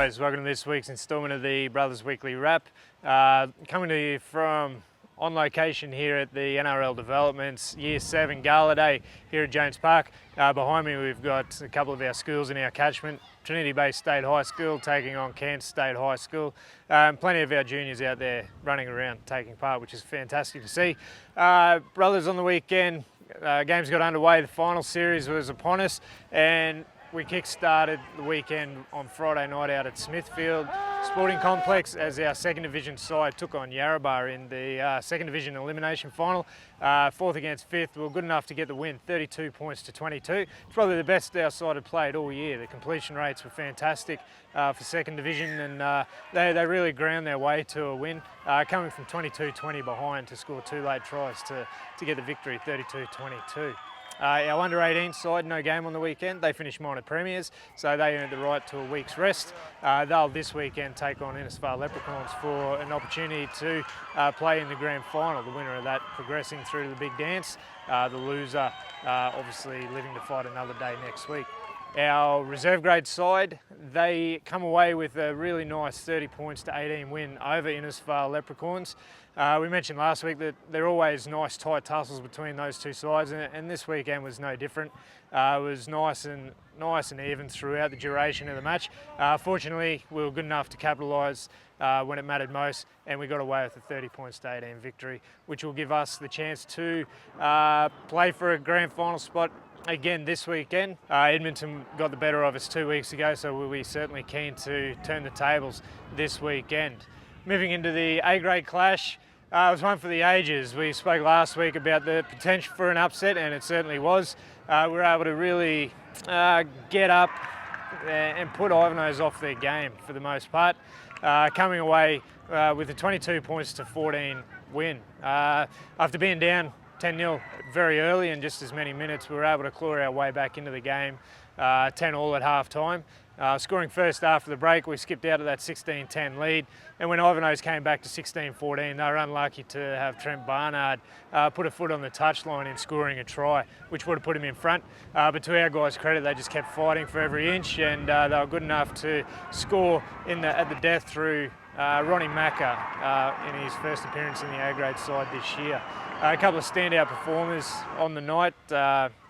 guys, welcome to this week's instalment of the Brothers Weekly Wrap. Coming to you from on location here at the NRL Developments Year 7 Gala Day here at Jones Park. Behind me we've got a couple of our schools in our catchment. Trinity-based State High School taking on Cairns State High School. Plenty of our juniors out there running around taking part, which is fantastic to see. Brothers on the weekend, games got underway, the final series was upon us, and we kick-started the weekend on Friday night out at Smithfield Sporting Complex as our second division side took on Yarrabah in the second division elimination final. Fourth against fifth, we were good enough to get the win, 32 points to 22. It's probably the best our side had played all year. The completion rates were fantastic for second division, and they really ground their way to a win, coming from 22-20 behind to score two late tries to get the victory, 32-22. Our under-18 side, no game on the weekend. They finished minor premiers, so they earned the right to a week's rest. They'll this weekend take on Innisfail Leprechauns for an opportunity to play in the grand final. The winner of that progressing through to the big dance. The loser obviously living to fight another day next week. Our reserve grade side, they come away with a really nice 30 points to 18 win over Innisfail Leprechauns. We mentioned last week that there are always nice tight tussles between those two sides, and this weekend was no different. It was nice and even throughout the duration of the match. Fortunately, we were good enough to capitalise when it mattered most, and we got away with a 30 points to 18 victory, which will give us the chance to play for a grand final spot again this weekend. Edmonton got the better of us 2 weeks ago, so we'll be certainly keen to turn the tables this weekend. Moving into the A-grade clash, it was one for the ages. We spoke last week about the potential for an upset, and it certainly was. We were able to really get up and put Ivanhoe's off their game for the most part, coming away with a 22 points to 14 win. After being down 10-0 very early in just as many minutes, we were able to claw our way back into the game, 10-all at half-time. Scoring first after the break, we skipped out of that 16-10 lead, and when Ivanhoe's came back to 16-14, they were unlucky to have Trent Barnard put a foot on the touchline in scoring a try, which would have put him in front. But to our guys' credit, they just kept fighting for every inch, and they were good enough to score at the death through Ronnie Macca in his first appearance in the A-grade side this year. A couple of standout performers on the night.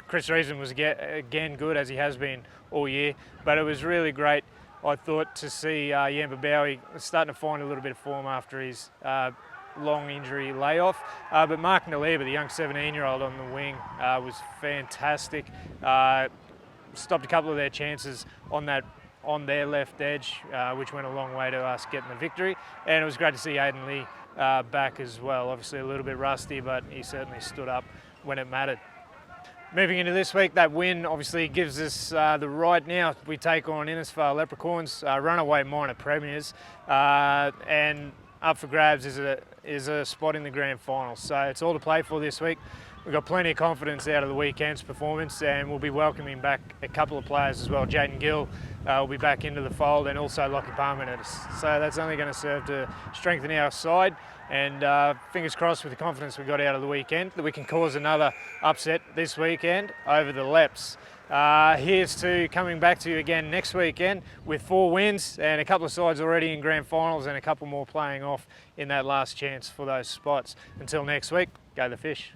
Chris Reason was again good, as he has been all year, but it was really great, I thought, to see Yamba Bowie starting to find a little bit of form after his long injury layoff. But Mark Naliba, the young 17-year-old on the wing, was fantastic. Stopped a couple of their chances on their left edge, which went a long way to us getting the victory. And it was great to see Aidan Lee back as well. Obviously a little bit rusty, but he certainly stood up when it mattered. Moving into this week, that win obviously gives us the right now. We take on Innisfail Leprechauns, runaway minor premiers, and up for grabs is a spot in the grand final. So it's all to play for this week. We've got plenty of confidence out of the weekend's performance, and we'll be welcoming back a couple of players as well. Jaden Gill will be back into the fold, and also Lockie Palmer. So that's only going to serve to strengthen our side, and fingers crossed with the confidence we got out of the weekend that we can cause another upset this weekend over the Leps. Here's to coming back to you again next weekend with 4 wins and a couple of sides already in grand finals and a couple more playing off in that last chance for those spots. Until next week, go the Fish.